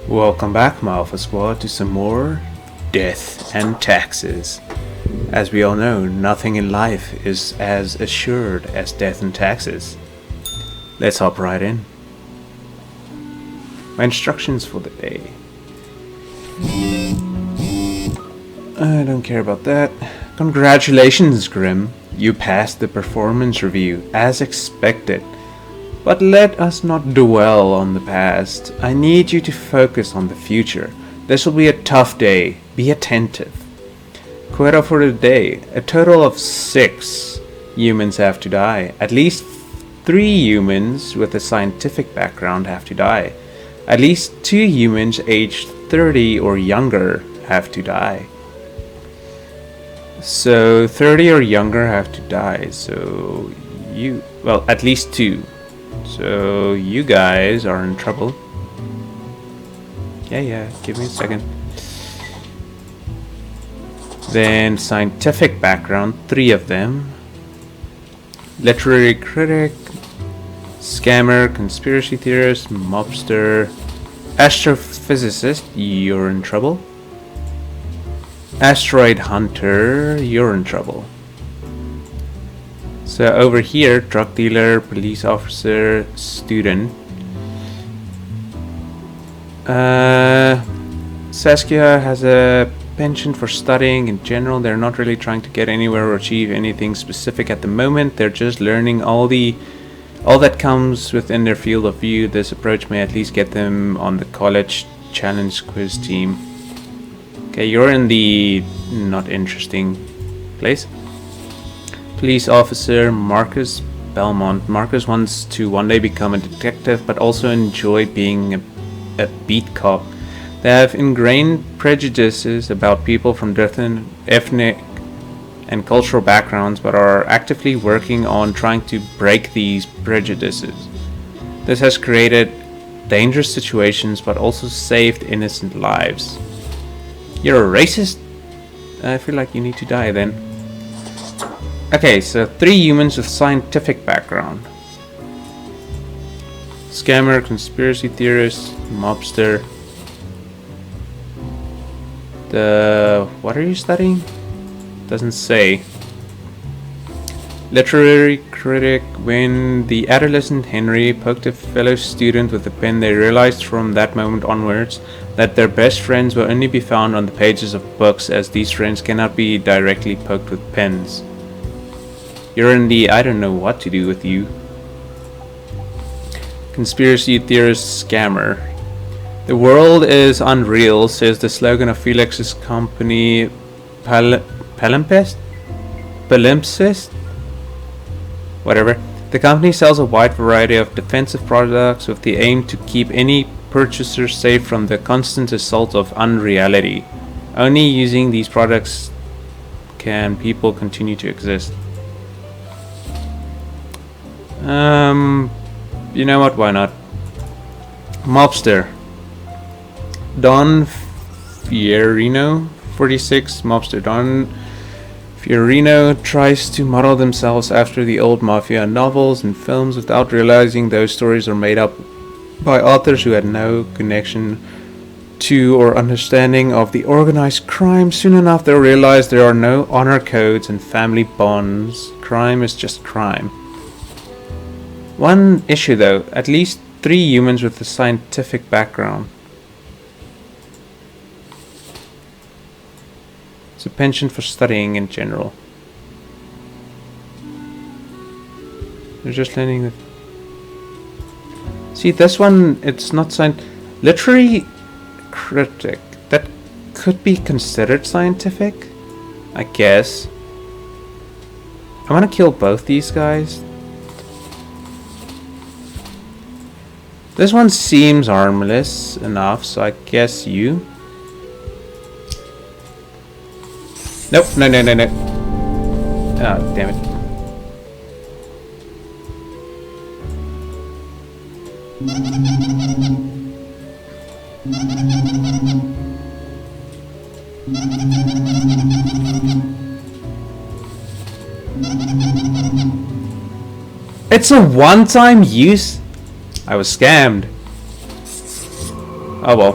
Welcome back, my Alpha Squad, to some more death and taxes. As we all know, nothing in life is as assured as death and taxes. Let's hop right in. My instructions for the day. I don't care about that. Congratulations, Grim. You passed the performance review, as expected. But let us not dwell on the past. I need you to focus on the future. This will be a tough day. Be attentive. Quota for the day. A total of 6 humans have to die. At least 3 humans with a scientific background have to die. At least 2 humans aged 30 or younger have to die. So 30 or younger have to die. So at least 2. So you guys are in trouble. Yeah, give me a second. Then scientific background, 3 of them. Literary critic, scammer, conspiracy theorist, mobster, astrophysicist, you're in trouble. Asteroid hunter, you're in trouble. So over here, drug dealer, police officer, student. Saskia has a penchant for studying in general. They're not really trying to get anywhere or achieve anything specific at the moment. They're just learning all that comes within their field of view. This approach may at least get them on the college challenge quiz team. Okay, you're in the not interesting place. Police officer Marcus Belmont. Marcus wants to one day become a detective, but also enjoy being a beat cop. They have ingrained prejudices about people from different ethnic and cultural backgrounds, but are actively working on trying to break these prejudices. This has created dangerous situations, but also saved innocent lives. You're a racist? I feel like you need to die then. Okay, so 3 humans with scientific background. Scammer, conspiracy theorist, mobster. What are you studying? Doesn't say. Literary critic. When the adolescent Henry poked a fellow student with a pen, they realized from that moment onwards that their best friends will only be found on the pages of books, as these friends cannot be directly poked with pens. You're in the I don't know what to do with you. Conspiracy theorist scammer. The world is unreal, says the slogan of Felix's company Palimpsest? Whatever. The company sells a wide variety of defensive products with the aim to keep any purchaser safe from the constant assault of unreality. Only using these products can people continue to exist. You know what, why not? Mobster. Don Fiorino, 46, mobster. Don Fiorino tries to model themselves after the old mafia novels and films without realizing those stories are made up by authors who had no connection to or understanding of the organized crime. Soon enough they'll realize there are no honor codes and family bonds. Crime is just crime. One issue though, at least 3 humans with a scientific background. It's a penchant for studying in general. They're just learning the... See, this one, it's not literary critic. That could be considered scientific, I guess. I'm gonna kill both these guys. This one seems harmless enough, so I guess you. Nope, no. Oh, damn it. It's a one-time use? I was scammed. Oh well.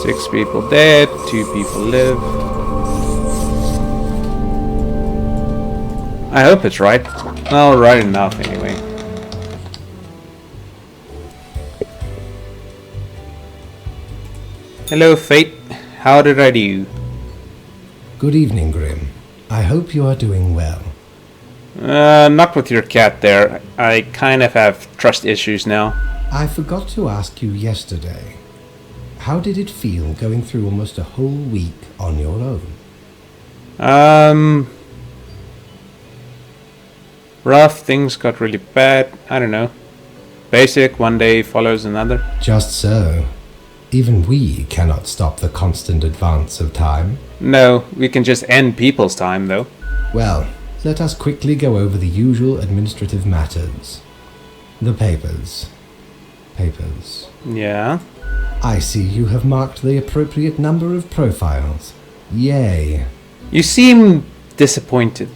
6 people dead, 2 people live. I hope it's right. Well, right enough anyway. Hello, Fate. How did I do? Good evening, Grim. I hope you are doing well. Not with your cat there. I kind of have trust issues now. I forgot to ask you yesterday. How did it feel going through almost a whole week on your own? Rough, things got really bad. I don't know. Basic, one day follows another. Just so. Even we cannot stop the constant advance of time. No, we can just end people's time, though. Well, let us quickly go over the usual administrative matters. The papers. Yeah? I see you have marked the appropriate number of profiles. Yay. You seem disappointed.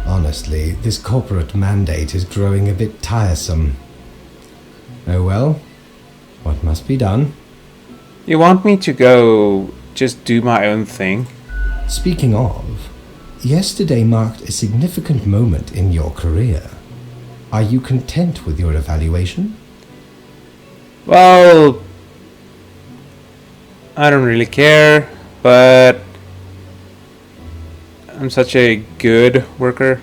Honestly, this corporate mandate is growing a bit tiresome. Oh well, what must be done? You want me to go just do my own thing? Speaking of, yesterday marked a significant moment in your career. Are you content with your evaluation? Well, I don't really care, but I'm such a good worker.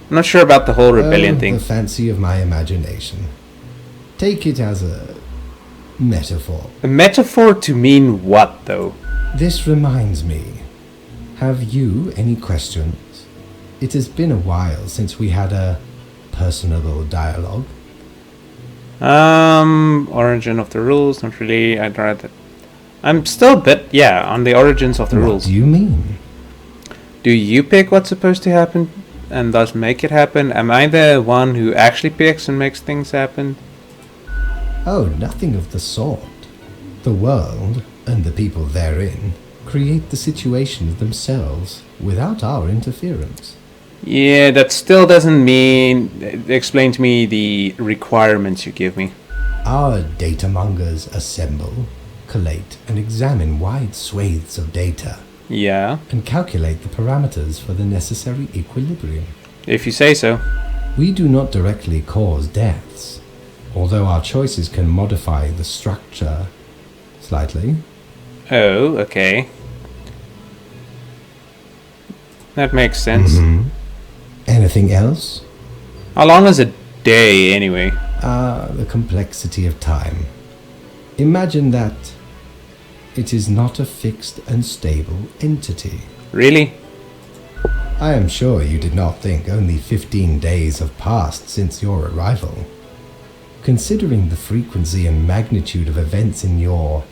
I'm not sure about the whole rebellion thing. The fancy of my imagination. Take it as a metaphor. A metaphor to mean what, though? This reminds me. Have you any questions? It has been a while since we had a personable dialogue. Origin of the rules, not really. I'd rather... I'm still a bit, on the origins of the rules. What do you mean? Do you pick what's supposed to happen and thus make it happen? Am I the one who actually picks and makes things happen? Oh, nothing of the sort. The world, and the people therein, create the situations themselves without our interference. Yeah, that still doesn't mean... Explain to me the requirements you give me. Our data mongers assemble, collate, and examine wide swathes of data. Yeah? And calculate the parameters for the necessary equilibrium. If you say so. We do not directly cause deaths, although our choices can modify the structure slightly. Oh, okay. That makes sense. Mm-hmm. Anything else? How long is a day, anyway? The complexity of time. Imagine that it is not a fixed and stable entity. Really? I am sure you did not think only 15 days have passed since your arrival. Considering the frequency and magnitude of events in your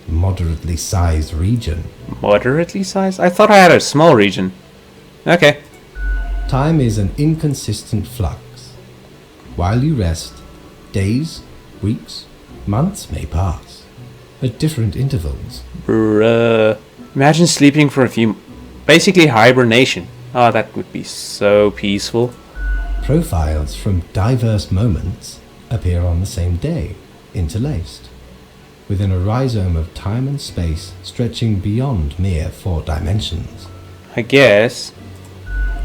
moderately sized region. Moderately sized? I thought I had a small region. Okay. Time is an inconsistent flux. While you rest, days, weeks, months may pass, at different intervals. Bruh. Imagine sleeping for a few... Basically hibernation. Oh, that would be so peaceful. Profiles from diverse moments appear on the same day, interlaced, within a rhizome of time and space stretching beyond mere 4 dimensions. I guess.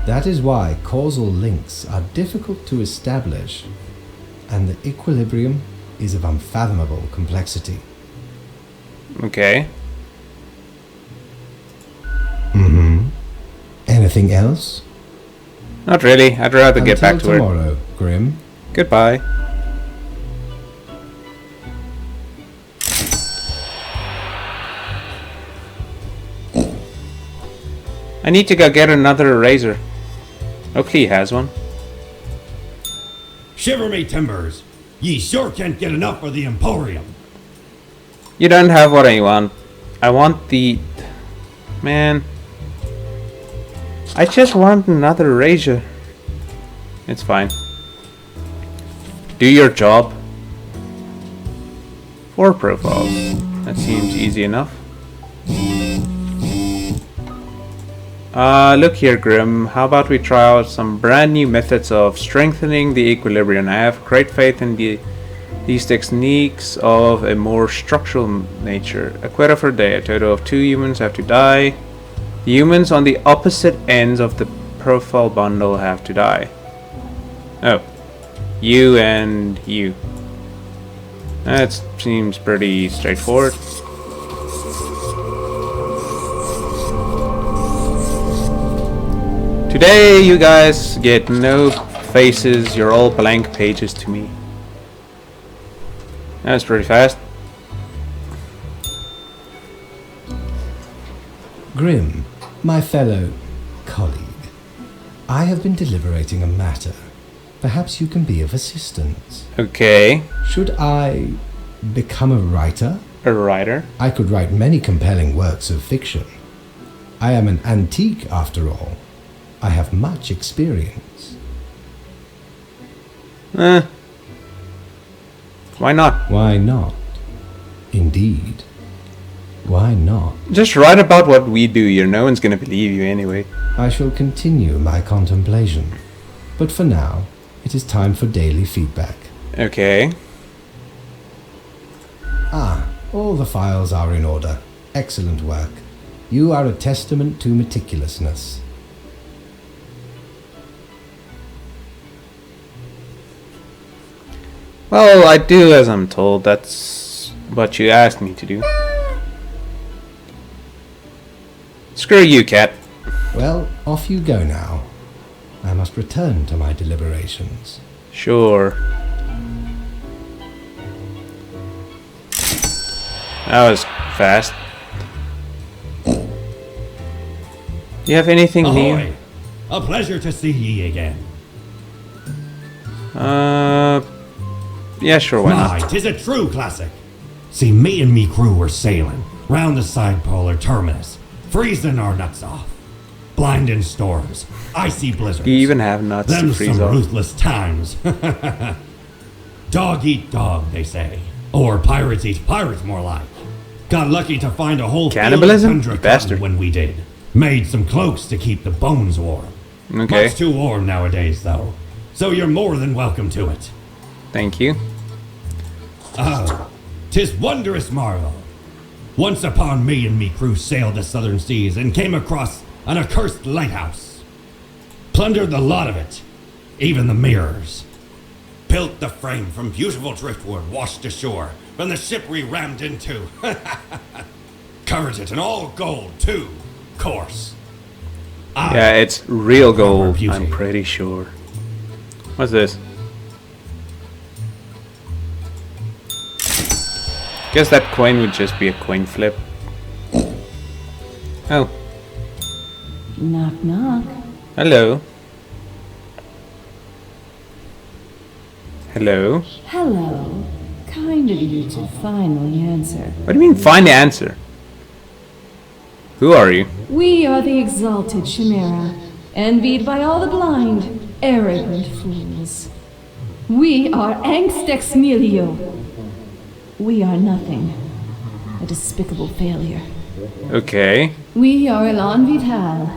That is why causal links are difficult to establish, and the equilibrium is of unfathomable complexity. Okay. Mm-hmm. Anything else? Not really. I'd rather get back to Until work. tomorrow, Grim. Goodbye. I need to go get another eraser. Hopefully he has one. Shiver me timbers! Ye sure can't get enough of the Emporium. You don't have what I want. I want the... Man. I just want another eraser. It's fine. Do your job. 4 profiles. That seems easy enough. Look here, Grim. How about we try out some brand new methods of strengthening the equilibrium? I have great faith in the These techniques of a more structural nature. A quota for a day. A total of 2 humans have to die. The humans on the opposite ends of the profile bundle have to die. Oh. You and you. That seems pretty straightforward. Today you guys get no faces, you're all blank pages to me. That's pretty fast. Grim, my fellow colleague, I have been deliberating a matter. Perhaps you can be of assistance. Okay. Should I become a writer? A writer? I could write many compelling works of fiction. I am an antique, after all. I have much experience. Why not? Why not? Indeed. Why not? Just write about what we do here. No one's gonna believe you anyway. I shall continue my contemplation. But for now, it is time for daily feedback. Okay. All the files are in order. Excellent work. You are a testament to meticulousness. Well, I do as I'm told. That's what you asked me to do. Screw you, cat. Well, off you go now. I must return to my deliberations. Sure. That was fast. Do you have anything new? Ahoy! A pleasure to see ye again. Yeah, sure, why Aye, not? 'tis a true classic. See, me and me crew were sailing round the side pole or terminus, freezing our nuts off. Blinding storms, icy blizzards. Do you even have nuts to Them freeze some off? ruthless times. Dog eat dog, they say. Or pirates eat pirates, more like. Got lucky to find a whole Cannibalism? field of tundra Bastard. cotton when we did. Made some cloaks to keep the bones warm. Okay, Much too warm nowadays, though. So you're more than welcome to it. thank you. Oh, 'tis wondrous marvel. Once upon me and me crew sailed the southern seas and came across an accursed lighthouse. Plundered the lot of it, even the mirrors. Built the frame from beautiful driftwood washed ashore from the ship we rammed into. Covered it in all gold, too, course. Yeah, it's real gold, beauty. I'm pretty sure. What's this? Guess that coin would just be a coin flip. Oh, Knock, knock. hello. Hello? Hello. Kind of you to finally answer. What do you mean, find the answer? Who are you? We are the exalted Chimera, envied by all the blind, arrogant fools. We are Angst Ex Nihilo. We are nothing. A despicable failure. Okay. We are Elan Vital,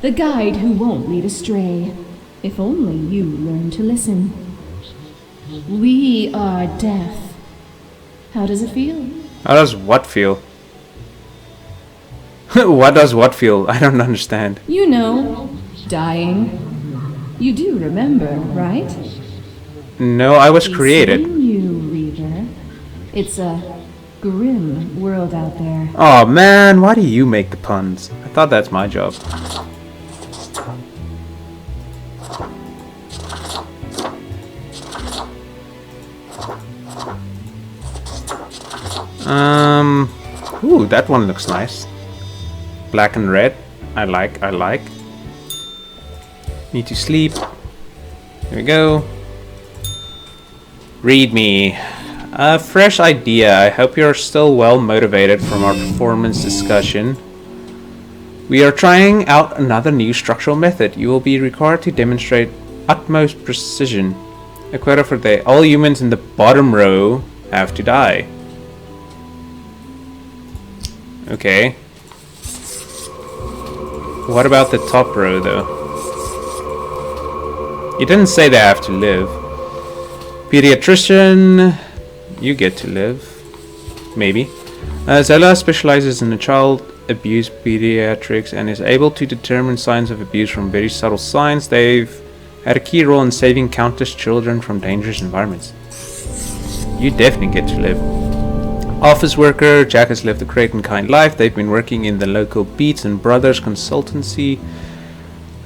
the guide who won't lead astray. If only you learn to listen. We are death. How does it feel? How does what feel? What does what feel? I don't understand. You know, dying. You do remember, right? No, I was We created. see you, Reaver. It's a grim world out there. Oh man, why do you make the puns? I thought that's my job. Ooh, that one looks nice. Black and red. I like. Need to sleep. Here we go. Read me. A fresh idea. I hope you're still well motivated from our performance discussion. We are trying out another new structural method. You will be required to demonstrate utmost precision. A quota for day. All humans in the bottom row have to die. Okay. What about the top row though? You didn't say they have to live. Pediatrician. You get to live. Maybe. Zola specializes in child abuse pediatrics and is able to determine signs of abuse from very subtle signs. They've had a key role in saving countless children from dangerous environments. You definitely get to live. Office worker, Jack has lived a great and kind life. They've been working in the local Beats and Brothers consultancy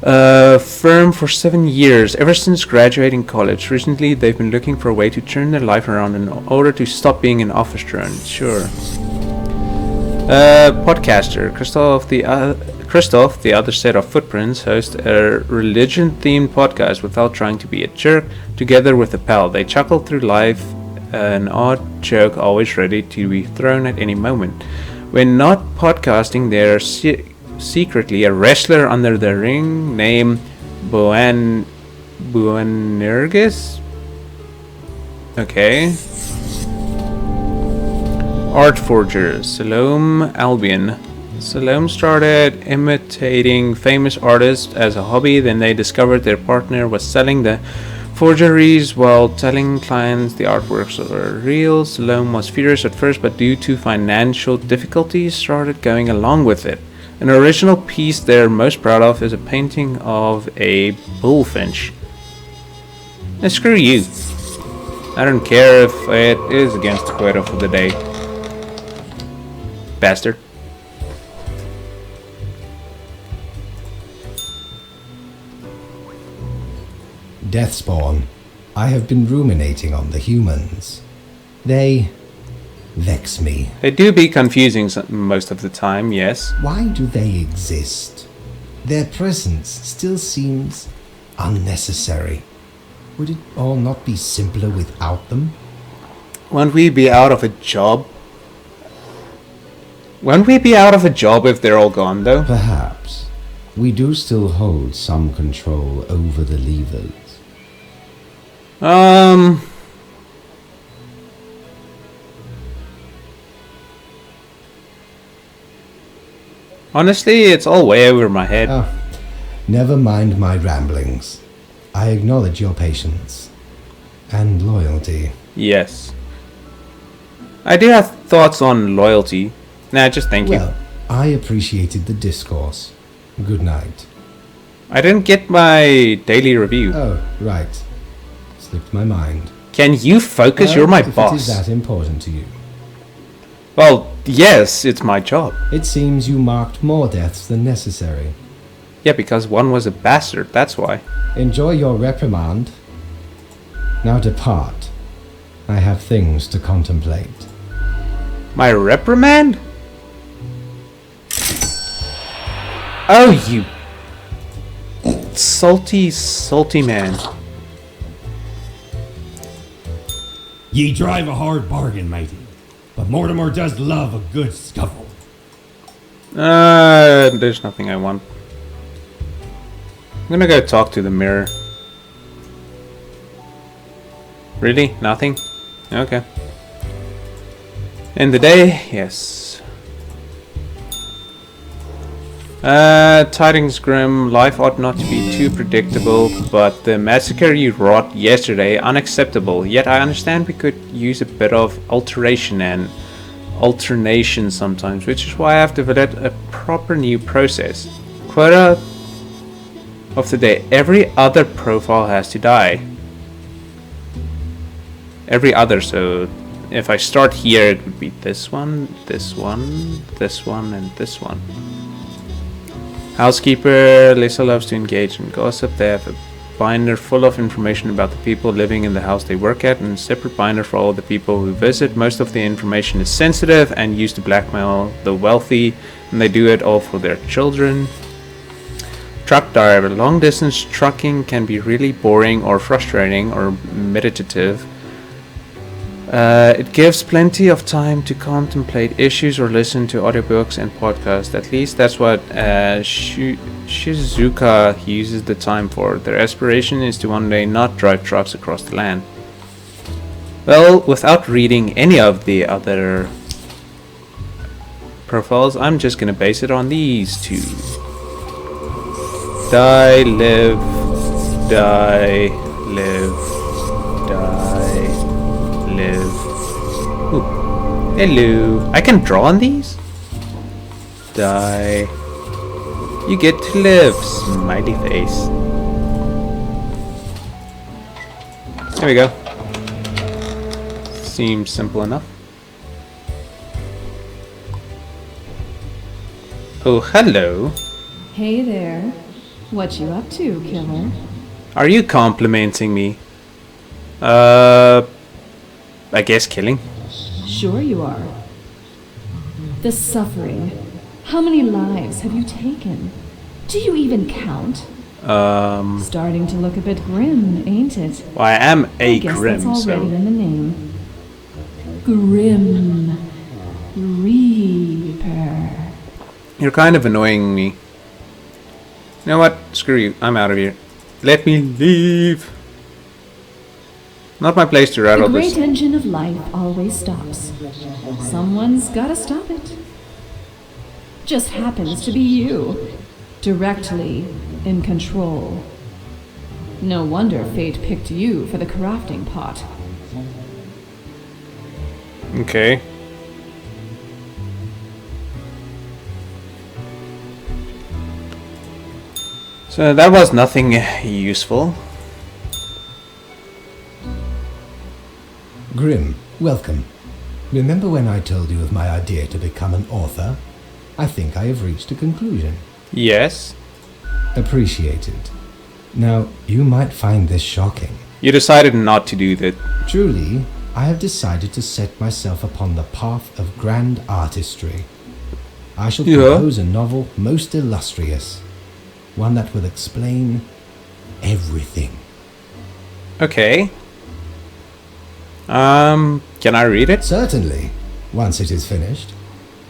firm for 7 years, ever since graduating college. Recently, they've been looking for a way to turn their life around in order to stop being an office drone. Sure. Podcaster, Christoph, the other set of footprints, hosts a religion-themed podcast without trying to be a jerk, together with a pal. They chuckle through life, an odd joke always ready to be thrown at any moment. When not podcasting, they're secretly a wrestler under the ring name Buanerges. Okay. Art forger, Salome Albion. Salome started imitating famous artists as a hobby, then they discovered their partner was selling the forgeries while telling clients the artworks were real. Salome was furious at first, but due to financial difficulties started going along with it. An original piece they're most proud of is a painting of a bullfinch. Now screw you. I don't care if it is against the quota for the day. Bastard. Deathspawn, I have been ruminating on the humans. They vex me. They do be confusing most of the time, yes. Why do they exist? Their presence still seems unnecessary. Would it all not be simpler without them? Won't we be out of a job? Won't we be out of a job if they're all gone, though? Perhaps. We do still hold some control over the levers. Honestly, it's all way over my head. Oh, never mind my ramblings. I acknowledge your patience and loyalty. Yes. I do have thoughts on loyalty. Nah, just thank you. Well, I appreciated the discourse. Good night. I didn't get my daily review. Oh, right. Slipped my mind. Can you focus? You're my If boss. it is that important to you. Well, yes, it's my job. It seems you marked more deaths than necessary. Yeah, because one was a bastard, that's why. Enjoy your reprimand. Now depart. I have things to contemplate. My reprimand? Oh, you salty, salty man. Ye drive a hard bargain, matey, but Mortimer does love a good scuffle. There's nothing I want. I'm gonna go talk to the mirror. Really? Nothing? Okay. End the day? Yes. Tidings grim. Life ought not to be too predictable, but the massacre you wrought yesterday, unacceptable. Yet I understand we could use a bit of alteration and alternation sometimes, which is why I've developed a proper new process. Quota of the day. Every other profile has to die. Every other, so if I start here, it would be this one, this one, this one, and this one. Housekeeper. Lisa loves to engage in gossip. They have a binder full of information about the people living in the house they work at, and a separate binder for all the people who visit. Most of the information is sensitive and used to blackmail the wealthy, and they do it all for their children. Truck driver. Long distance trucking can be really boring or frustrating or meditative. It gives plenty of time to contemplate issues or listen to audiobooks and podcasts. At least that's what Shizuka uses the time for. Their aspiration is to one day not drive trucks across the land. Well, without reading any of the other profiles, I'm just gonna base it on these two. Die, live, die, live, die, live, Hello. I can draw on these? Die. You get to live, smiley face. There we go. Seems simple enough. Oh, hello. Hey there. What you up to, killer? Are you complimenting me? I guess killing. Sure you are. The suffering. How many lives have you taken? Do you even count? Starting to look a bit grim, ain't it? Well, I am a I guess grim, that's already so... in the name. Grim Reaper. You're kind of annoying me. You know what? Screw you. I'm out of here. Let me leave. Not my place to The rattle great this. engine of life always stops. Someone's gotta stop it. Just happens to be you. Directly in control. No wonder fate picked you for the crafting pot. Okay. So that was nothing useful. Grim, welcome. Remember when I told you of my idea to become an author? I think I have reached a conclusion. Yes. Appreciated. Now, you might find this shocking. You decided not to do that. Truly, I have decided to set myself upon the path of grand artistry. I shall compose a novel most illustrious. One that will explain everything. Okay. Can I read it? Certainly. Once it is finished,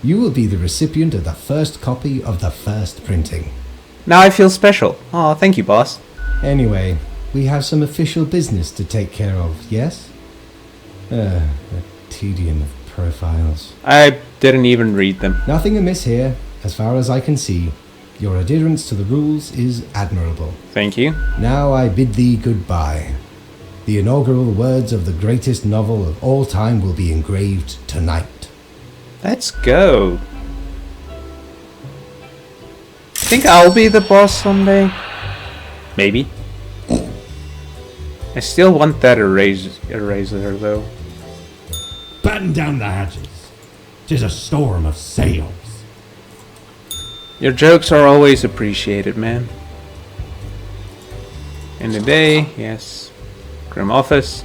you will be the recipient of the first copy of the first printing. Now I feel special. Oh, thank you, boss. Anyway, we have some official business to take care of, yes? The tedium of profiles. I didn't even read them. Nothing amiss here, as far as I can see. Your adherence to the rules is admirable. Thank you. Now I bid thee goodbye. The inaugural words of the greatest novel of all time will be engraved tonight. Let's go. Think I'll be the boss someday? Maybe. I still want that eraser though. Batten down the hatches. 'Tis a storm of sails. Your jokes are always appreciated, man. In the day, yes. Grim office.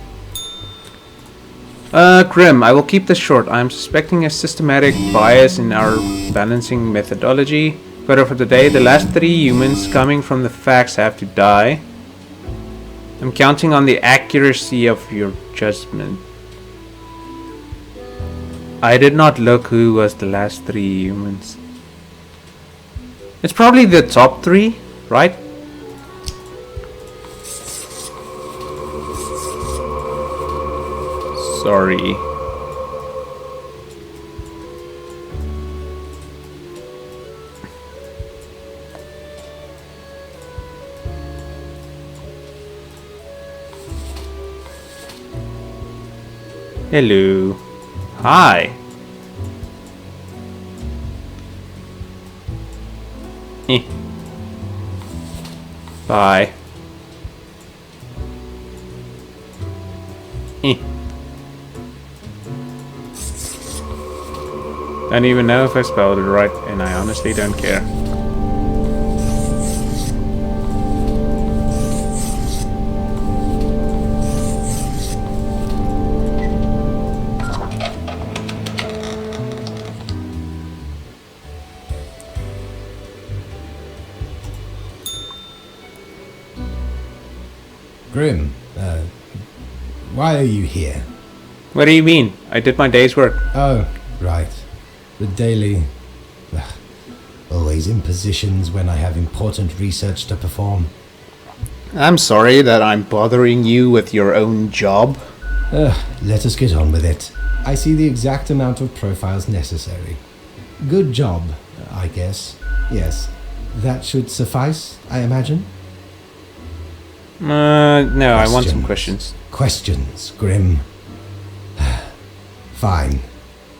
Grim, I will keep this short. I'm suspecting a systematic bias in our balancing methodology. But for today, the last 3 humans coming from the facts have to die. I'm counting on the accuracy of your judgment. I did not look who was the last 3 humans. It's probably the top 3, right? Sorry. Hello. Hi. Eh. Bye. Eh. Don't even know if I spelled it right, and I honestly don't care. Grim, why are you here? What do you mean? I did my day's work. Oh, right. The daily... always in positions when I have important research to perform. I'm sorry that I'm bothering you with your own job. Let us get on with it. I see the exact amount of profiles necessary. Good job, I guess. Yes. That should suffice, I imagine? No, I want some questions. Questions, Grim. Fine.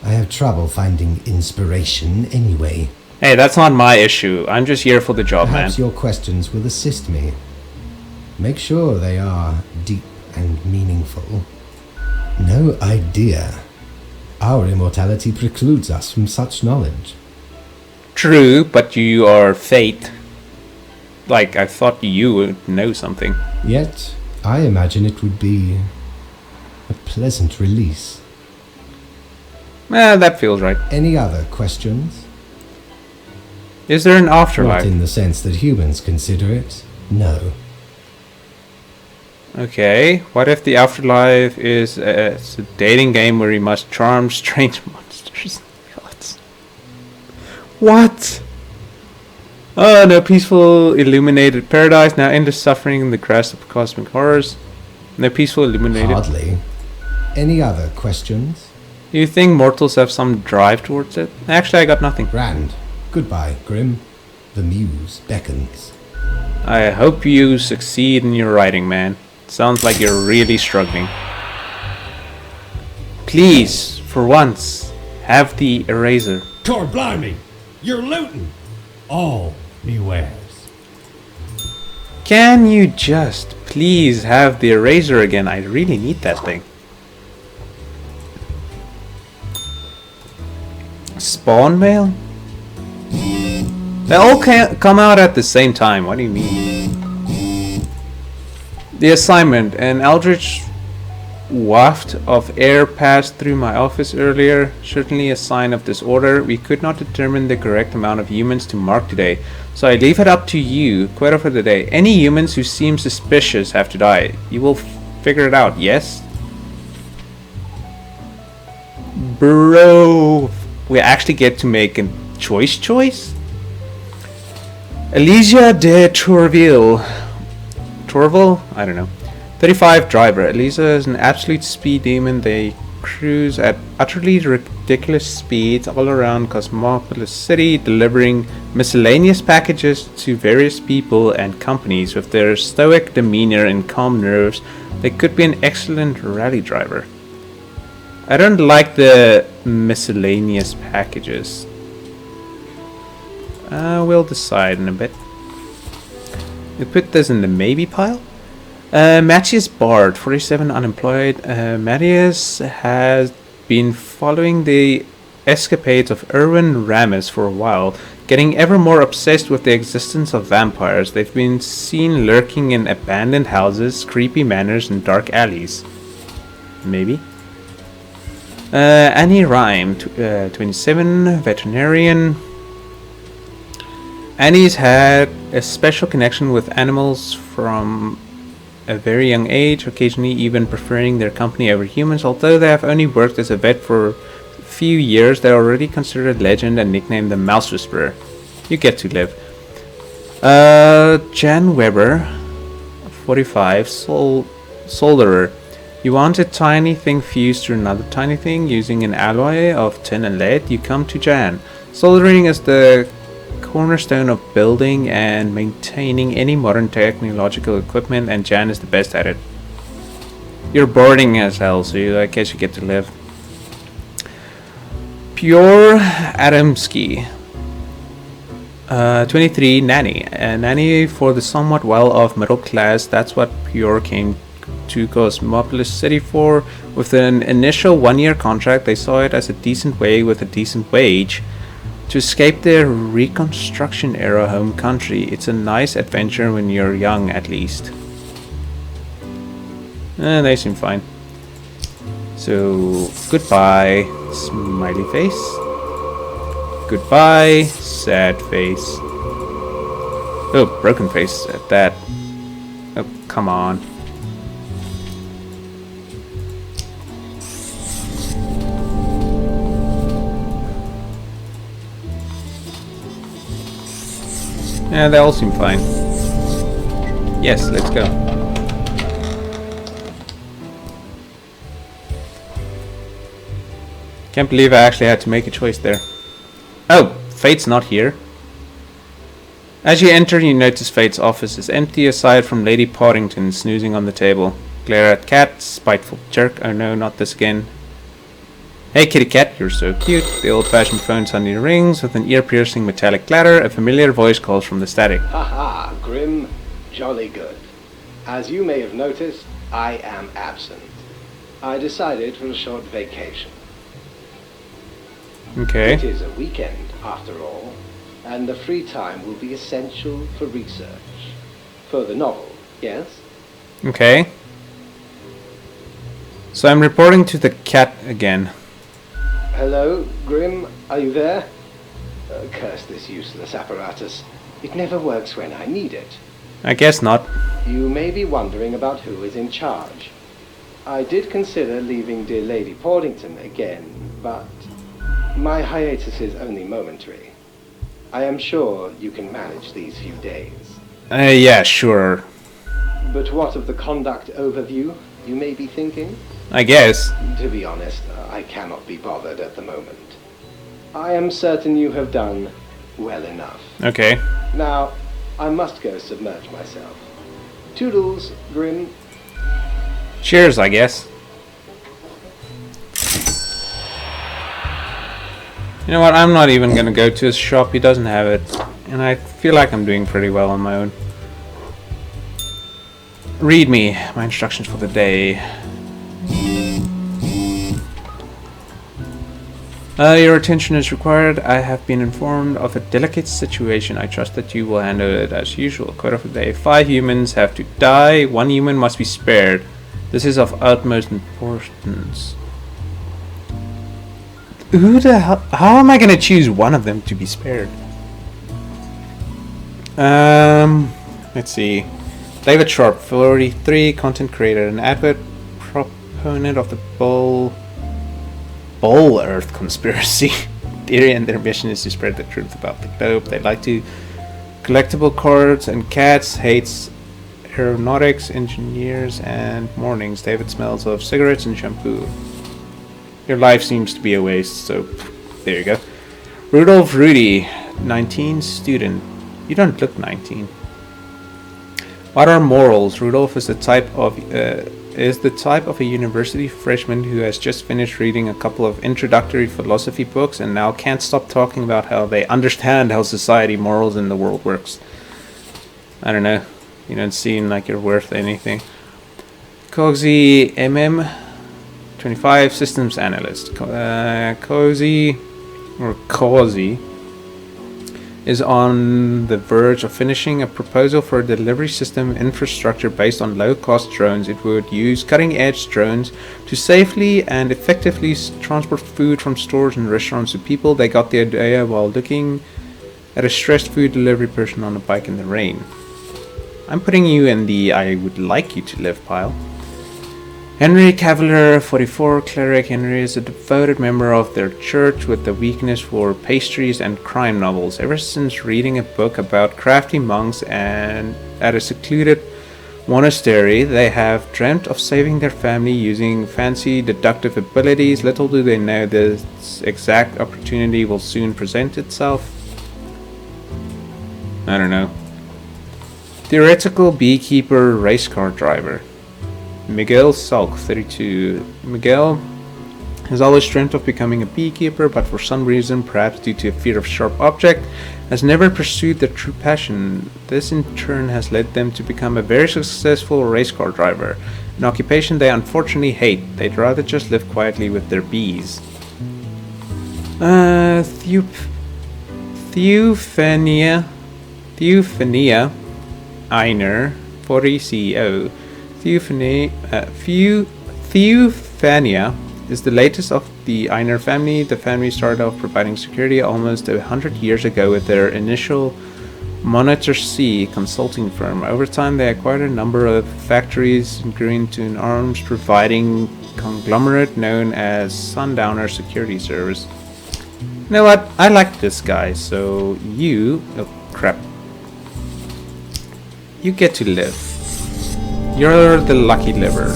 I have trouble finding inspiration anyway. Hey, that's not my issue. I'm just here for the job, Perhaps man. your questions will assist me. Make sure they are deep and meaningful. No idea. Our immortality precludes us from such knowledge. True, but you are fate. Like, I thought you would know something. Yet, I imagine it would be a pleasant release. That feels right. Any other questions? Is there an afterlife? Not in the sense that humans consider it, no. Okay, what if the afterlife is it's a dating game where you must charm strange monsters? What? Oh, no peaceful illuminated paradise, now endless suffering in the grasp of cosmic horrors. No peaceful illuminated. Hardly. Any other questions? Do you think mortals have some drive towards it? Actually, I got nothing. Grand. Goodbye, Grim. The muse beckons. I hope you succeed in your writing, man. Sounds like you're really struggling. Please, for once, have the eraser. Cord blimey! You're looting! All me wares. Can you just please have the eraser again? I really need that thing. Spawn mail? They all come out at the same time. What do you mean? The assignment. An eldritch waft of air passed through my office earlier. Certainly a sign of disorder. We could not determine the correct amount of humans to mark today, so I leave it up to you. Quota for the day. Any humans who seem suspicious have to die. You will figure it out, yes? Bro, we actually get to make a choice? Elysia de Tourville. Torval? I don't know. 35 driver. Elisa is an absolute speed demon. They cruise at utterly ridiculous speeds all around Cosmopolis City, delivering miscellaneous packages to various people and companies. With their stoic demeanor and calm nerves, they could be an excellent rally driver. I don't like the miscellaneous packages. We'll decide in a bit. We put this in the maybe pile. Matthias Bard, 47, unemployed. Matthias has been following the escapades of Erwin Ramis for a while, getting ever more obsessed with the existence of vampires. They've been seen lurking in abandoned houses, creepy manors, and dark alleys. Maybe. Annie Rhyme, 27, veterinarian. Annie's had a special connection with animals from a very young age, occasionally even preferring their company over humans. Although they have only worked as a vet for a few years, they're already considered a legend and nicknamed the Mouse Whisperer. You get to live. Jan Weber, 45, solderer. You want a tiny thing fused to another tiny thing using an alloy of tin and lead? You come to Jan. Soldering is the cornerstone of building and maintaining any modern technological equipment, and Jan is the best at it. You're boring as hell, so I guess you get to live. Pure Adamski, 23, nanny. A nanny for the somewhat well-off middle class. That's what Pure came to Cosmopolis City for. With an initial 1-year contract, they saw it as a decent way with a decent wage to escape their Reconstruction era home country. It's a nice adventure when you're young, at least. They seem fine. So, goodbye, smiley face. Goodbye, sad face. Oh, broken face at that. Oh, come on. Yeah, they all seem fine. Yes, let's go. Can't believe I actually had to make a choice there. Oh, Fate's not here. As you enter, you notice Fate's office is empty aside from Lady Poddington snoozing on the table. Glare at Cat, spiteful jerk. Oh no, not this again. Hey kitty cat, you're so cute. The old-fashioned phone suddenly rings with an ear-piercing metallic clatter. A familiar voice calls from the static. Haha, Grim, jolly good. As you may have noticed, I am absent. I decided for a short vacation. Okay. It is a weekend, after all, and the free time will be essential for research. For the novel, yes? Okay. So I'm reporting to the cat again. Hello, Grim, are you there? Curse this useless apparatus. It never works when I need it. I guess not. You may be wondering about who is in charge. I did consider leaving dear Lady Portington again, but my hiatus is only momentary. I am sure you can manage these few days. Yeah, sure. But what of the conduct overview, you may be thinking? I guess. To be honest, I cannot be bothered at the moment. I am certain you have done well enough. Okay. Now, I must go submerge myself. Toodles, Grim. Cheers, I guess. You know what, I'm not even gonna go to his shop, he doesn't have it. And I feel like I'm doing pretty well on my own. Read me my instructions for the day. Your attention is required. I have been informed of a delicate situation. I trust that you will handle it as usual. Quote of the day. 5 humans have to die. 1 human must be spared. This is of utmost importance. Who the hell? How am I going to choose one of them to be spared? Let's see. David Sharp, 43, content creator, an avid proponent of the Bull Earth conspiracy theory, and their mission is to spread the truth about the globe. They like to collectible cards and cats, hates aeronautics, engineers, and mornings. David smells of cigarettes and shampoo. Your life seems to be a waste, so there you go. Rudolph Rudy, 19, student. You don't look 19. What are morals? Rudolph is the type of a university freshman who has just finished reading a couple of introductory philosophy books and now can't stop talking about how they understand how society, morals, and the world works. I don't know. You don't seem like you're worth anything. Cozy MM, 25, systems analyst. Cozy is on the verge of finishing a proposal for a delivery system infrastructure based on low-cost drones. It would use cutting-edge drones to safely and effectively transport food from stores and restaurants to people. They got the idea while looking at a stressed food delivery person on a bike in the rain. I'm putting you in the I would like you to live pile. Henry Cavalier, 44, cleric. Henry is a devoted member of their church with a weakness for pastries and crime novels. Ever since reading a book about crafty monks and at a secluded monastery, they have dreamt of saving their family using fancy deductive abilities. Little do they know this exact opportunity will soon present itself. I don't know. Theoretical beekeeper, race car driver. Miguel Salk, 32. Miguel has always dreamt of becoming a beekeeper, but for some reason, perhaps due to a fear of sharp object, has never pursued their true passion. This in turn has led them to become a very successful race car driver, an occupation they unfortunately hate. They'd rather just live quietly with their bees. Theophania Einer, 40 CEO. Theophania is the latest of the Einer family. The family started off providing security almost 100 years ago with their initial Monitor C consulting firm. Over time, they acquired a number of factories, growing to an arms providing conglomerate known as Sundowner Security Service. You know what? I like this guy, so you... Oh, crap. You get to live. You're the lucky liver.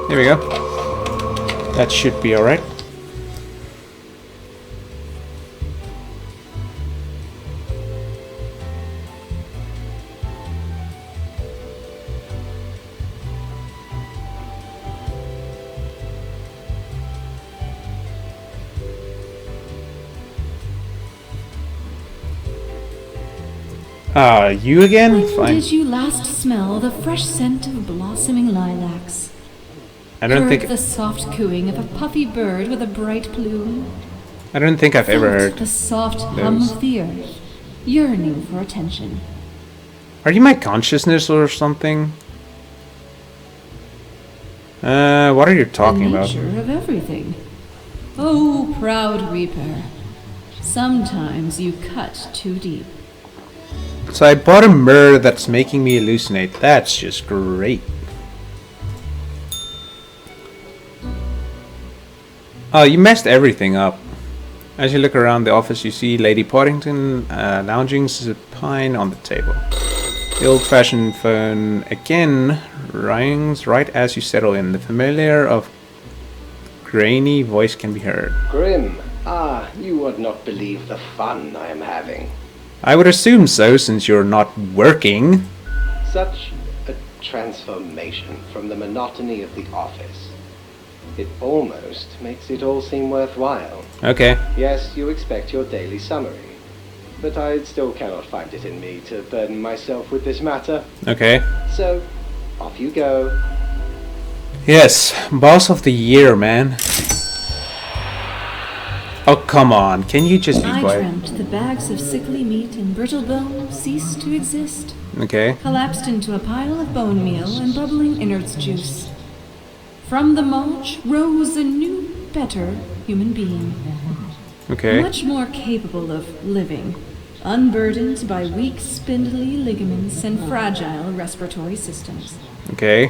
There we go. That should be alright. Ah, you again? When Fine. did you last smell the fresh scent of blossoming lilacs? I don't Heard think the soft cooing of a puffy bird with a bright plume? I've ever Felt heard the soft hum those. of the earth, yearning for attention. Are you my consciousness or something? What are you talking the about? nature of everything. Oh, proud reaper. Sometimes you cut too deep. So I bought a mirror that's making me hallucinate. That's just great. Oh, you messed everything up. As you look around the office, you see Lady Poddington lounging supine on the table. The old-fashioned phone again rings right as you settle in. The familiar of grainy voice can be heard. Grim, you would not believe the fun I am having. I would assume so, since you're not working. Such a transformation from the monotony of the office. It almost makes it all seem worthwhile. Okay. Yes, you expect your daily summary, but I still cannot find it in me to burden myself with this matter. Okay. So, off you go. Yes, boss of the year, man. Oh, come on. Can you just be I quiet? dreamt the bags of sickly meat and brittle bone ceased to exist, Okay. collapsed into a pile of bone meal and bubbling innards juice. From the mulch rose a new, better human being. Okay. Much more capable of living, unburdened by weak, spindly ligaments and fragile respiratory systems. Okay.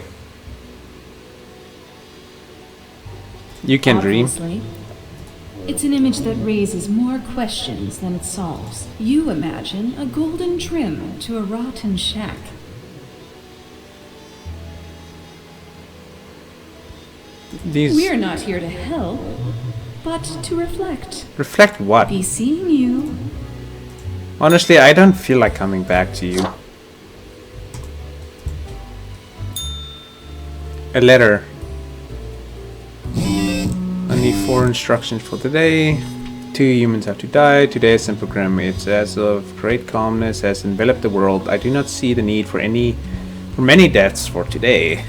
You can dream. Obviously, it's an image that raises more questions than it solves. You imagine a golden trim to a rotten shack. These We're not here to help, but to reflect. reflect what? Be seeing you. Honestly, I don't feel like coming back to you. A letter. Only 4 instructions for today. 2 humans have to die. Today's simple grim. It's as of great calmness has enveloped the world. I do not see the need for many deaths for today.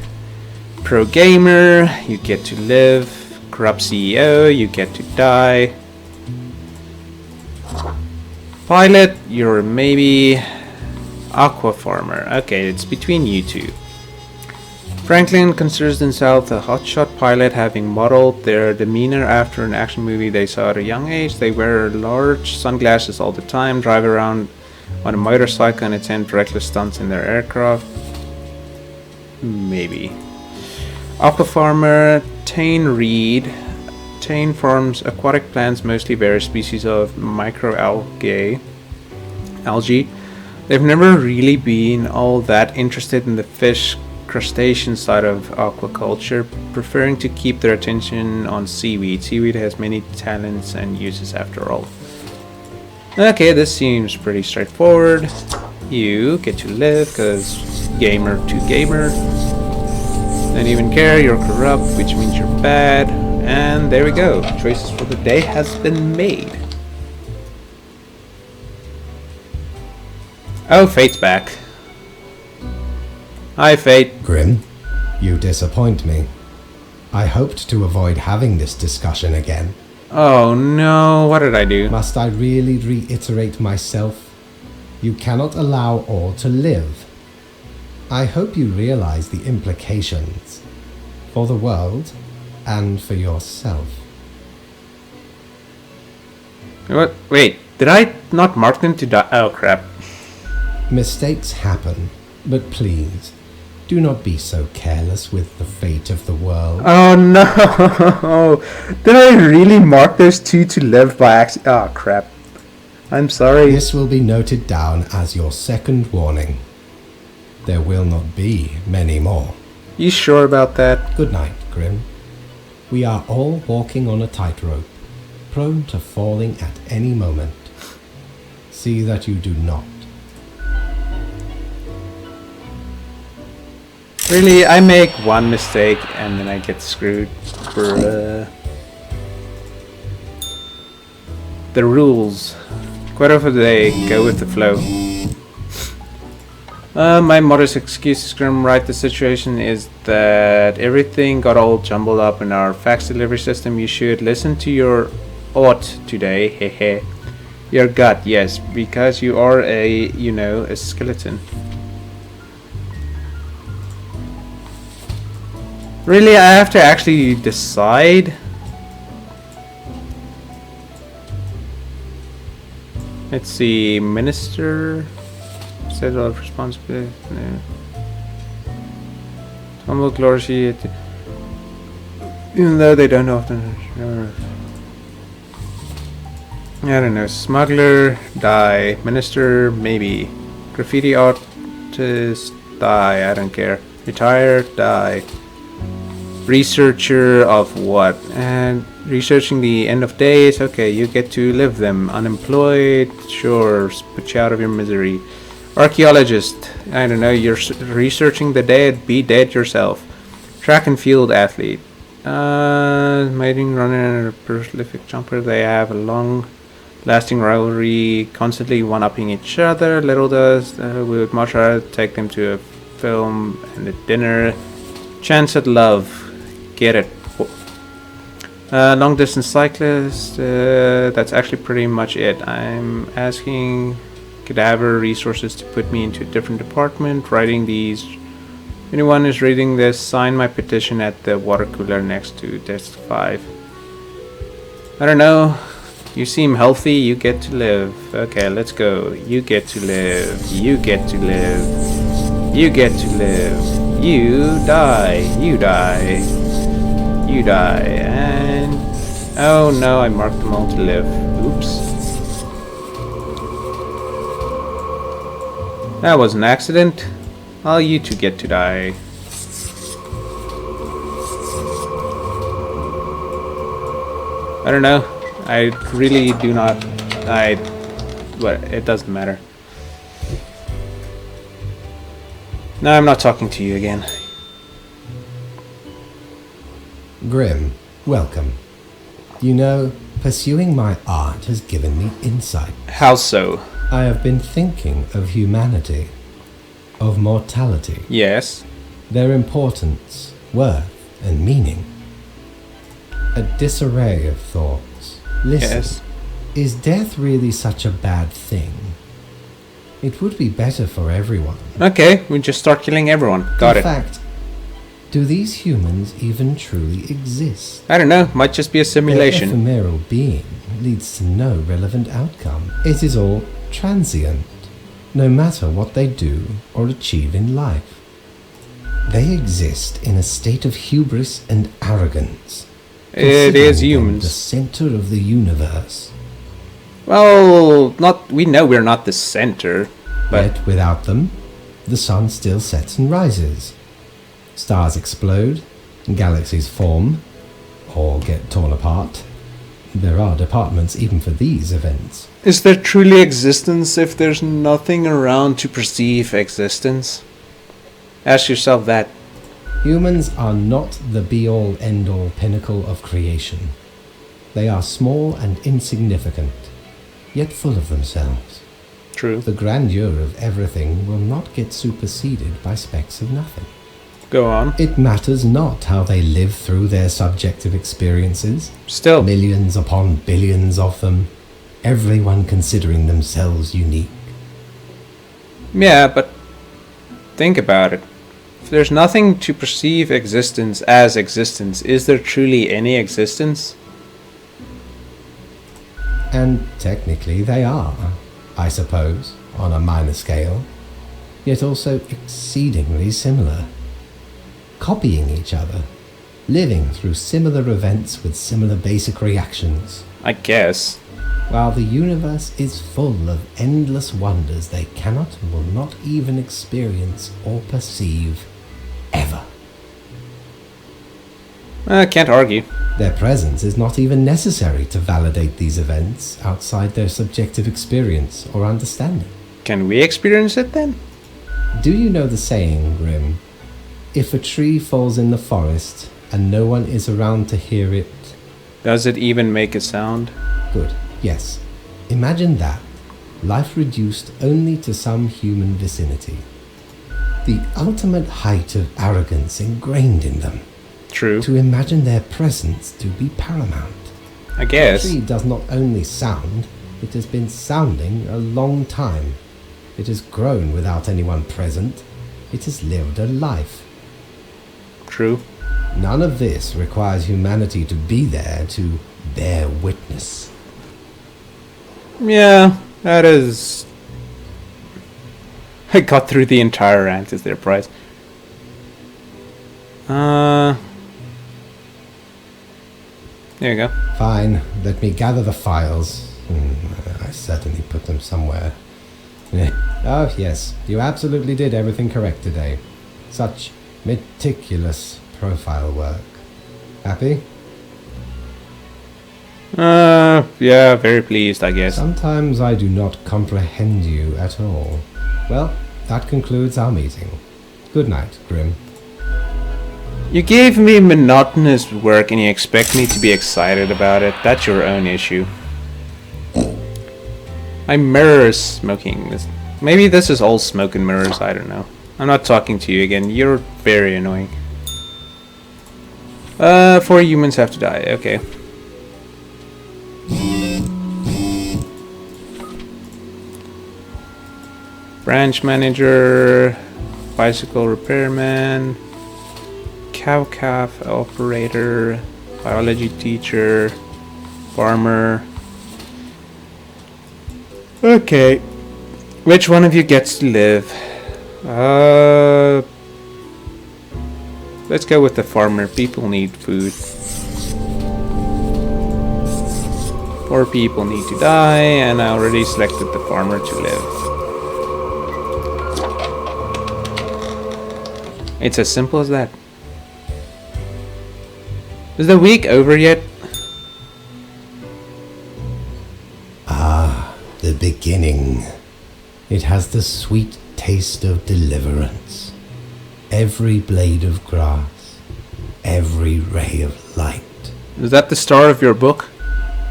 Pro gamer, you get to live. Corrupt CEO, you get to die. Pilot, you're maybe aqua farmer. Okay, it's between you two. Franklin considers himself a hotshot pilot, having modeled their demeanor after an action movie they saw at a young age. They wear large sunglasses all the time, drive around on a motorcycle, and attempt reckless stunts in their aircraft. Maybe. Aqua farmer Tane Reed. Tane farms aquatic plants, mostly various species of microalgae. They've never really been all that interested in the fish crustacean side of aquaculture, preferring to keep their attention on seaweed. Seaweed has many talents and uses after all. Okay, this seems pretty straightforward. You get to live, because gamer to gamer. Don't even care, you're corrupt, which means you're bad. And there we go. Choices for the day has been made. Oh, Fate's back. Hi, Fate. Grim, you disappoint me. I hoped to avoid having this discussion again. Oh no, what did I do? Must I really reiterate myself? You cannot allow all to live. I hope you realize the implications for the world and for yourself. What? Wait, did I not mark them to die? Oh crap. Mistakes happen, but please, do not be so careless with the fate of the world. Oh no! Did I really mark those 2 to live by accident? Oh crap. I'm sorry. This will be noted down as your second warning. There will not be many more. You sure about that? Good night, Grim. We are all walking on a tightrope, prone to falling at any moment. See that you do not. Really, I make one mistake and then I get screwed. Bruh. The rules. Quote of the day, go with the flow. My modest excuse, Grim, right? The situation is that everything got all jumbled up in our fax delivery system. You should listen to your ought today, hehe. Your gut, yes, because you are a skeleton. Really, I have to actually decide? Let's see, minister... Set of responsibility. No. Humble glory, even though they don't often. I don't know. Smuggler, die. Minister, maybe. Graffiti artist, die. I don't care. Retired, die. Researcher of what? And researching the end of days. Okay, you get to live them. Unemployed, sure. Put you out of your misery. Archaeologist, I don't know, you're researching the dead, be dead yourself. Track and field athlete. Mating runner and a prolific jumper, they have a long lasting rivalry, constantly one-upping each other. Little does, we would much rather take them to a film and a dinner. Chance at love, get it. Long distance cyclist, that's actually pretty much it. I'm asking cadaver resources to put me into a different department. Writing these. Anyone is reading this, sign my petition at the water cooler next to desk 5. I don't know. You seem healthy, you get to live. Okay, let's go. You get to live. You get to live. You get to live. You die. You die. You die. And... oh no, I marked them all to live. Oops. That was an accident. All you two get to die. I don't know. I really do not. But it doesn't matter. No, I'm not talking to you again. Grim, welcome. You know, pursuing my art has given me insight. How so? I have been thinking of humanity, of mortality. Yes. Their importance, worth, and meaning. A disarray of thoughts. Listen, Yes. is death really such a bad thing? It would be better for everyone. Okay, we just start killing everyone. Got In it. fact, do these humans even truly exist? I don't know. Might just be a Their simulation. ephemeral being leads to no relevant outcome. It is all transient, no matter what they do or achieve in life. They exist in a state of hubris and arrogance. It is considering them humans. the center of the universe. Well, we know we're not the center, but Yet without them, the sun still sets and rises. Stars explode, galaxies form, or get torn apart. There are departments even for these events. is there truly existence if there's nothing around to perceive existence? Ask yourself that. Humans are not the be-all, end-all pinnacle of creation. They are small and insignificant, yet full of themselves. True. The grandeur of everything will not get superseded by specks of nothing. Go on. It matters not how they live through their subjective experiences. Still. Millions upon billions of them, everyone considering themselves unique. Yeah, but think about it. If there's nothing to perceive existence as existence, is there truly any existence? And technically they are, I suppose, on a minor scale, yet also exceedingly similar. Copying each other, living through similar events with similar basic reactions, I guess. while the universe is full of endless wonders they cannot and will not even experience or perceive ever. I can't argue. Their presence is not even necessary to validate these events outside their subjective experience or understanding. Can we experience it then? Do you know the saying, Grim? If a tree falls in the forest and no one is around to hear it... Does it even make a sound? Good, yes. Imagine that. Life reduced only to some human vicinity. the ultimate height of arrogance ingrained in them. True. To imagine their presence to be paramount. I guess. The tree does not only sound, it has been sounding a long time. It has grown without anyone present. It has lived a life. True. None of this requires humanity to be there to bear witness. Yeah, that is... I got through the entire rant, is their prize. There you go. Fine, let me gather the files. I certainly put them somewhere. Oh, yes, you absolutely did everything correct today. Such meticulous profile work. Happy? Yeah, very pleased, I guess. Sometimes I do not comprehend you at all. Well, that concludes our meeting. Good night, Grim. You gave me monotonous work and you expect me to be excited about it. That's your own issue. My mirror is smoking. Maybe this is all smoke and mirrors, I don't know. I'm not talking to you again. You're very annoying. 4 humans have to die. Okay. Branch manager, bicycle repairman, cow calf operator, biology teacher, farmer. Okay. Which one of you gets to live? Let's go with the farmer. People need food. 4 people need to die, and I already selected the farmer to live. It's as simple as that. Is the week over yet? The beginning. It has the sweet taste of deliverance. Every blade of grass, every ray of light. Is that the star of your book?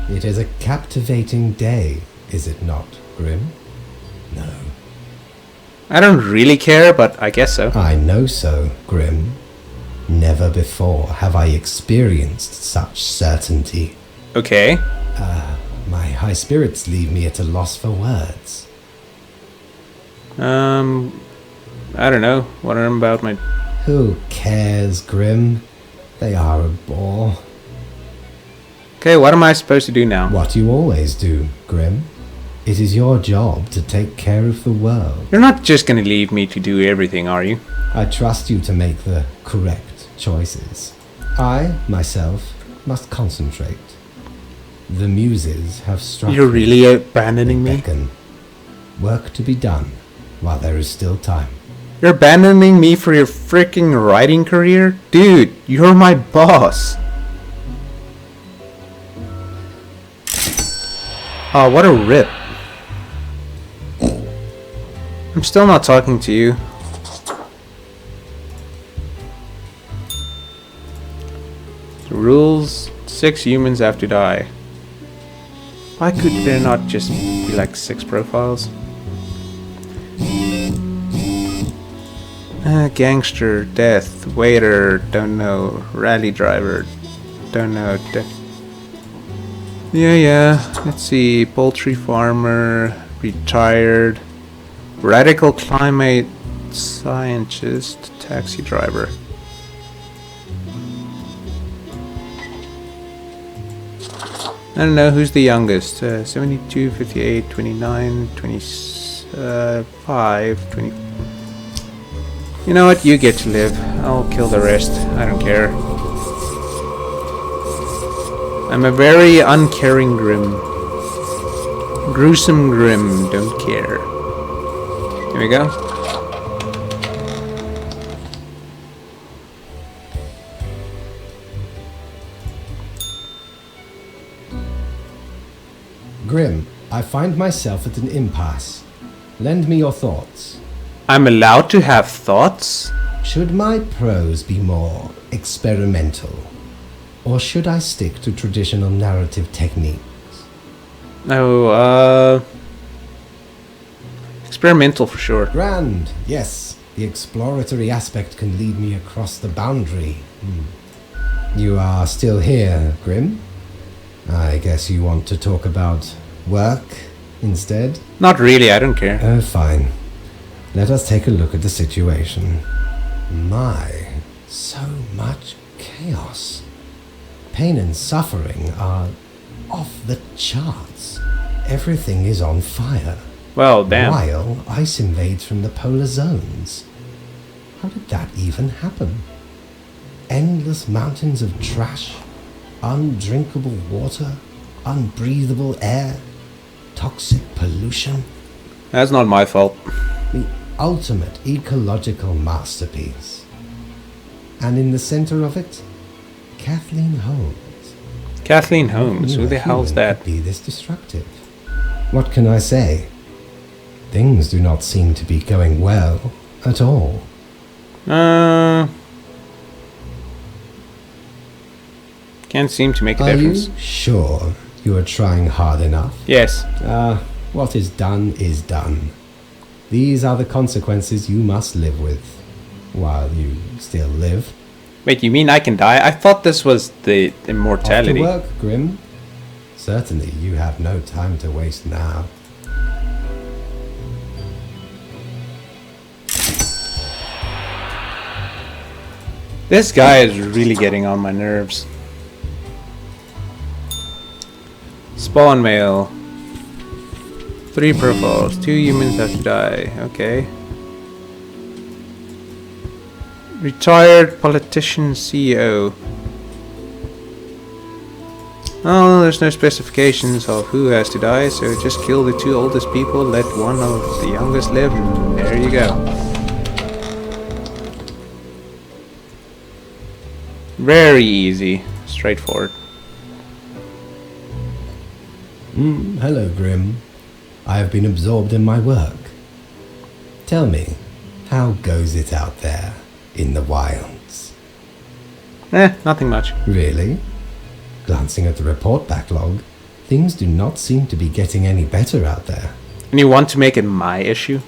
It is a captivating day, is it not, Grim? No. I don't really care, but I guess so. I know so, Grim. Never before have I experienced such certainty. Okay. My high spirits leave me at a loss for words. I don't know. What about my... Who cares, Grim? They are a bore. Okay, what am I supposed to do now? What you always do, Grim. It is your job to take care of the world. You're not just gonna leave me to do everything, are you? I trust you to make the correct choices. I, myself, must concentrate. The muses have struck. You're really abandoning me? Beckon. Work to be done while there is still time. You're abandoning me for your freaking writing career? Dude, you're my boss. Oh, what a rip. I'm still not talking to you. The rules, 6 humans have to die. Why could there not just be like 6 profiles? Gangster, death, waiter, don't know, rally driver, don't know. Yeah, let's see, poultry farmer, retired, radical climate scientist, taxi driver. I don't know, who's the youngest? 72, 58, 29, 25, 20... You know what? You get to live. I'll kill the rest. I don't care. I'm a very uncaring Grim. Gruesome Grim. Don't care. Here we go. Grim, I find myself at an impasse. Lend me your thoughts. I'm allowed to have thoughts? Should my prose be more experimental? Or should I stick to traditional narrative techniques? No, experimental for sure. Grand, yes. The exploratory aspect can lead me across the boundary. You are still here, Grim? I guess you want to talk about work instead? Not really, I don't care. Oh, fine. Let us take a look at the situation. My, so much chaos. Pain and suffering are off the charts. Everything is on fire. Well, damn. While ice invades from the polar zones. How did that even happen? Endless mountains of trash, undrinkable water, unbreathable air, toxic pollution. That's not my fault. The ultimate ecological masterpiece. And in the center of it, Kathleen Holmes. Kathleen Holmes, Who who the hell's that? could be this destructive? What can I say? Things do not seem to be going well at all. Can't seem to make a Are difference. you sure you are trying hard enough? Yes. What is done is done. These are the consequences you must live with while you still live. Wait, you mean I can die? I thought this was the immortality. Off to work, Grim. Certainly you have no time to waste now. This guy is really getting on my nerves. Spawn mail. 3 profiles. 2 humans have to die. Okay. Retired politician CEO. Oh, there's no specifications of who has to die, so just kill the 2 oldest people, let one of the youngest live. There you go. Very easy. Straightforward. Hello, Grim. I have been absorbed in my work. Tell me, how goes it out there in the wilds? Nothing much. Really? Glancing at the report backlog, things do not seem to be getting any better out there. And you want to make it my issue?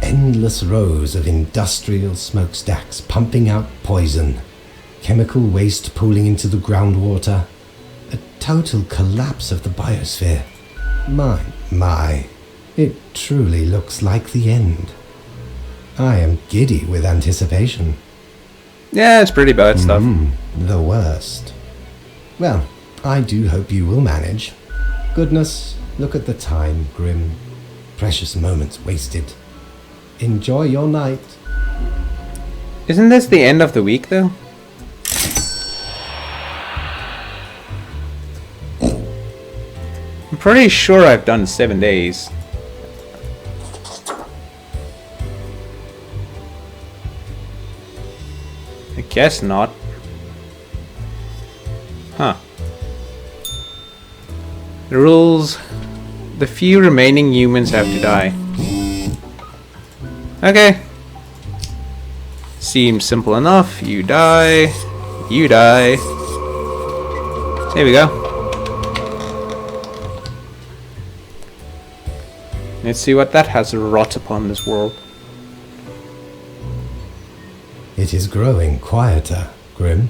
Endless rows of industrial smokestacks pumping out poison, chemical waste pooling into the groundwater, a total collapse of the biosphere. My, it truly looks like the end. I am giddy with anticipation. Yeah, it's pretty bad stuff. The worst. Well, I do hope you will manage. Goodness, look at the time, Grim. Precious moments wasted. Enjoy your night. Isn't this the end of the week, though? I'm pretty sure I've done 7 days. I guess not. Huh. The rules. The few remaining humans have to die. Okay. Seems simple enough. You die. You die. There we go. Let's see what that has wrought upon this world. It is growing quieter, Grim.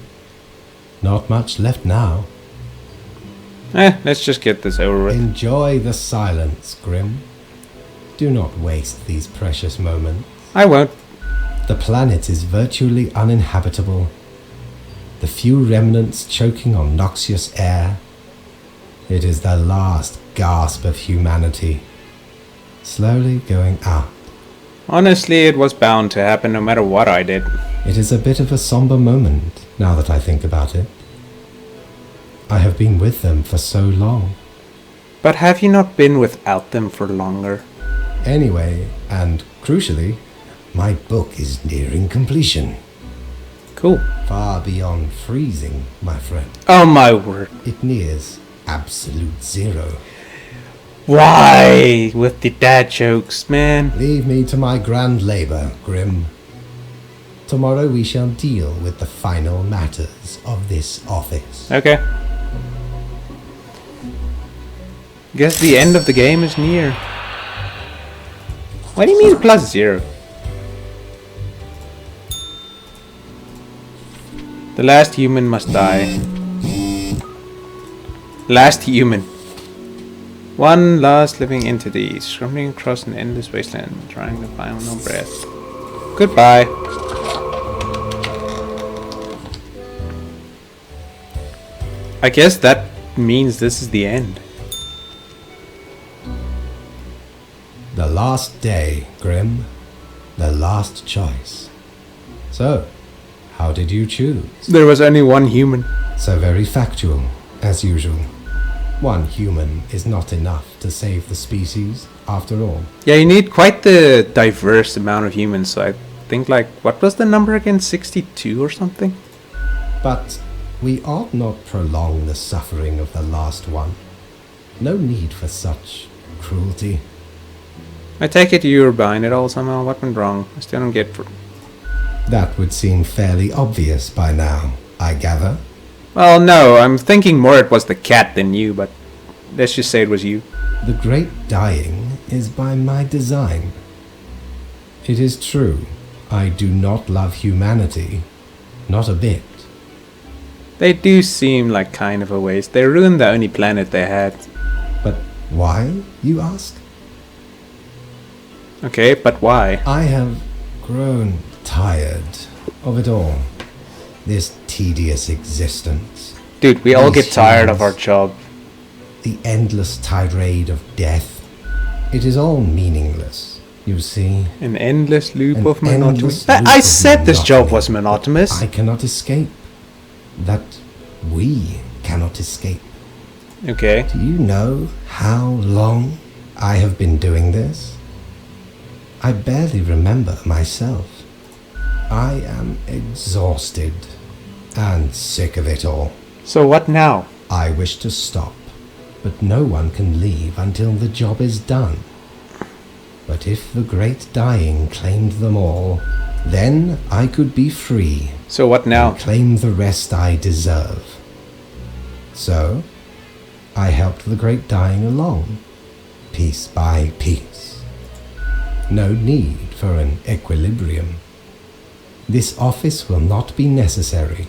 Not much left now. Let's just get this over with. Enjoy the silence, Grim. Do not waste these precious moments. I won't. The planet is virtually uninhabitable. The few remnants choking on noxious air. It is the last gasp of humanity. Slowly going out. Honestly, it was bound to happen no matter what I did. It is a bit of a somber moment, now that I think about it. I have been with them for so long. But have you not been without them for longer? Anyway, and crucially, my book is nearing completion. Cool. Far beyond freezing, my friend. Oh my word. It nears absolute zero. Why? With the dad jokes, man. Leave me to my grand labor, Grim. Tomorrow we shall deal with the final matters of this office. Okay. Guess the end of the game is near. What do you mean +0? The last human must die. Last human. One last living entity, scrambling across an endless wasteland, trying to find no breath. Goodbye. I guess that means this is the end. The last day, Grim. The last choice. So, how did you choose? There was only one human. So very factual, as usual. One human is not enough to save the species, after all. Yeah, you need quite the diverse amount of humans, so I think like, what was the number again? 62 or something? But we ought not prolong the suffering of the last one. No need for such cruelty. I take it you were behind it all somehow. What went wrong? I still don't get... That would seem fairly obvious by now, I gather. Well, no, I'm thinking more it was the cat than you, but let's just say it was you. The great dying is by my design. It is true, I do not love humanity, not a bit. They do seem like kind of a waste. They ruined the only planet they had. But why, you ask? Okay, but why? I have grown tired of it all. This tedious existence. Dude, we all These get tired of our humans. job. The endless tirade of death. It is all meaningless, you see. An endless loop An of monotony. endless I loop of said this job monotony. was monotonous. I cannot escape. That we cannot escape. Okay. Do you know how long I have been doing this? I barely remember myself. I am exhausted and sick of it all. So what now? I wish to stop, but no one can leave until the job is done. But if the great dying claimed them all, then I could be free. So what now? And claim the rest I deserve. So, I helped the great dying along, piece by piece. No need for an equilibrium. This office will not be necessary,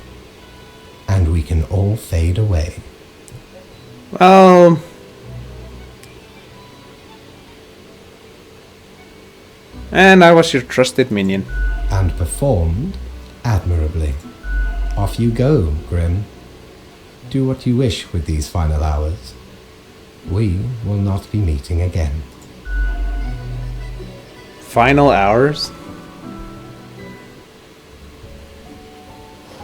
and we can all fade away. Well... And I was your trusted minion. And performed admirably. Off you go, Grim. Do what you wish with these final hours. We will not be meeting again. Final hours?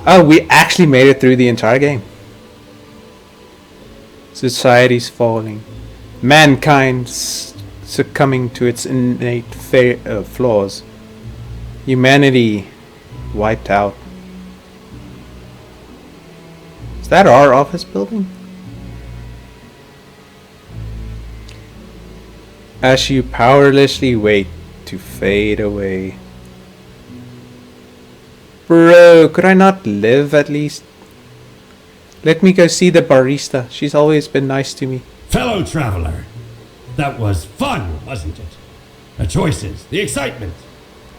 Oh, we actually made it through the entire game. Society's falling. Mankind succumbing to its innate flaws. Humanity wiped out. Is that our office building? As you powerlessly wait to fade away. Bro, could I not live at least? Let me go see the barista. She's always been nice to me. Fellow traveler, that was fun, wasn't it? The choices, the excitement.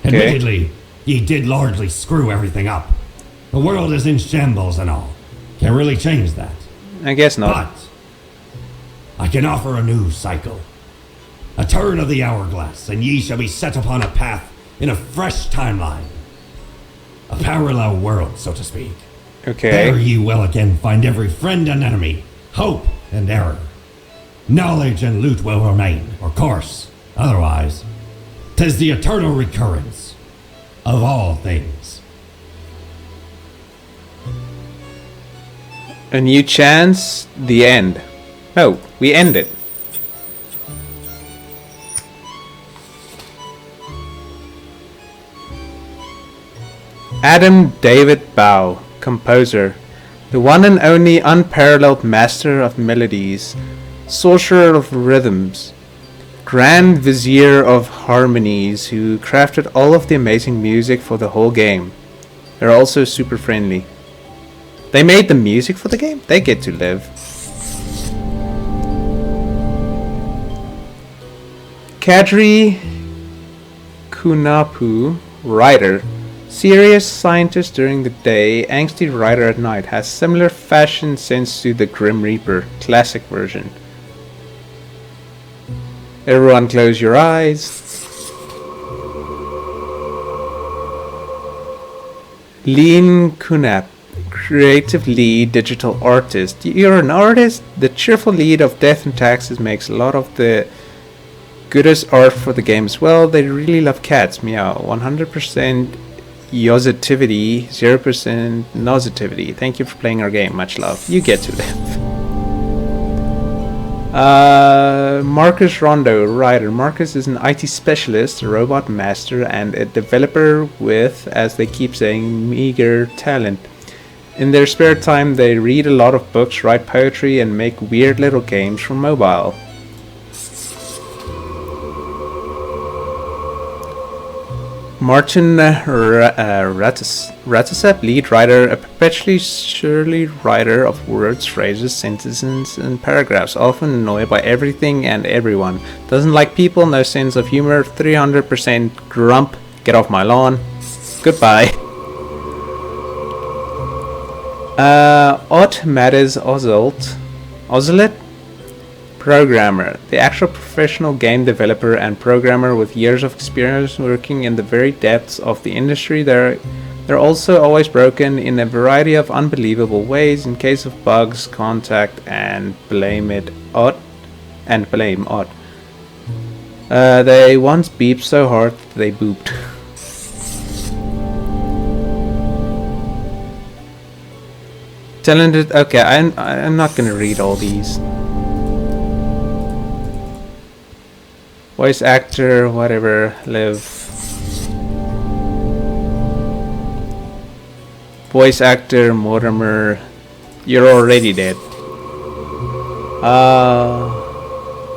Admittedly, ye did largely screw everything up. The world is in shambles and all. Can't really change that. I guess not. But I can offer a new cycle. A turn of the hourglass, and ye shall be set upon a path in a fresh timeline. A parallel world, so to speak. There Okay. ye will again find every friend and enemy, hope and error. Knowledge and loot will remain, of course. Otherwise, 'tis the eternal recurrence of all things. A new chance, the end. Oh, we end it. Adam David Bow, composer, the one and only unparalleled master of melodies, sorcerer of rhythms, grand vizier of harmonies, who crafted all of the amazing music for the whole game. They're also super friendly. They made the music for the game? They get to live. Kadri Kunapu, writer, Serious scientist during the day, angsty writer at night. Has similar fashion sense to the Grim Reaper, classic version. Everyone close your eyes. Lean Kunap, creative lead, digital artist. You're an artist? The cheerful lead of Death and Taxes makes a lot of the goodest art for the game as well. They really love cats. Meow. 100% Yositivity, 0% Nositivity. Thank you for playing our game. Much love. You get to live. Marcus Rondo, writer. Marcus is an IT specialist, a robot master, and a developer with, as they keep saying, meager talent. In their spare time, they read a lot of books, write poetry, and make weird little games for mobile. Martin Ratasep, lead writer, a perpetually surly writer of words, phrases, sentences, and paragraphs, often annoyed by everything and everyone. Doesn't like people, no sense of humor, 300% grump, get off my lawn, goodbye. Ot Matters Ozelet, programmer, the actual professional game developer and programmer with years of experience working in the very depths of the industry. They're also always broken in a variety of unbelievable ways. In case of bugs, contact and blame Ot. They once beeped so hard that they booped. Talented. Okay, I'm not gonna read all these. Voice actor, whatever, live. Voice actor, Mortimer, you're already dead.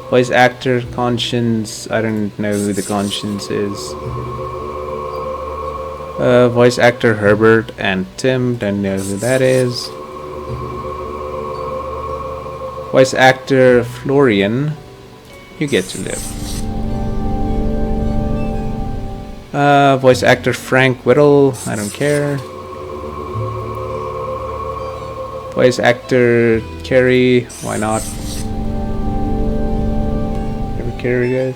Voice actor, Conscience, I don't know who the Conscience is. Voice actor, Herbert and Tim, don't know who that is. Voice actor, Florian, you get to live. Voice actor Frank Whittle, I don't care. Voice actor Kerry, why not? Whatever Kerry is.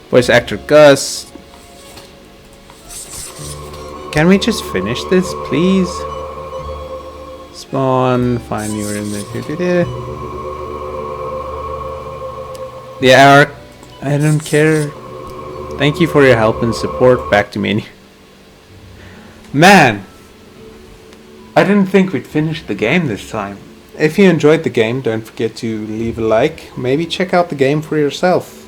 Voice actor Gus. Can we just finish this, please? Spawn, fine, you were in the... The arc, I don't care. Thank you for your help and support. Back to me. Man, I didn't think we'd finish the game this time. If you enjoyed the game, don't forget to leave a like. Maybe check out the game for yourself.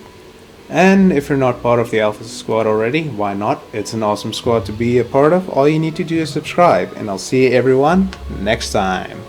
And if you're not part of the Alpha Squad already, why not? It's an awesome squad to be a part of. All you need to do is subscribe. And I'll see everyone next time.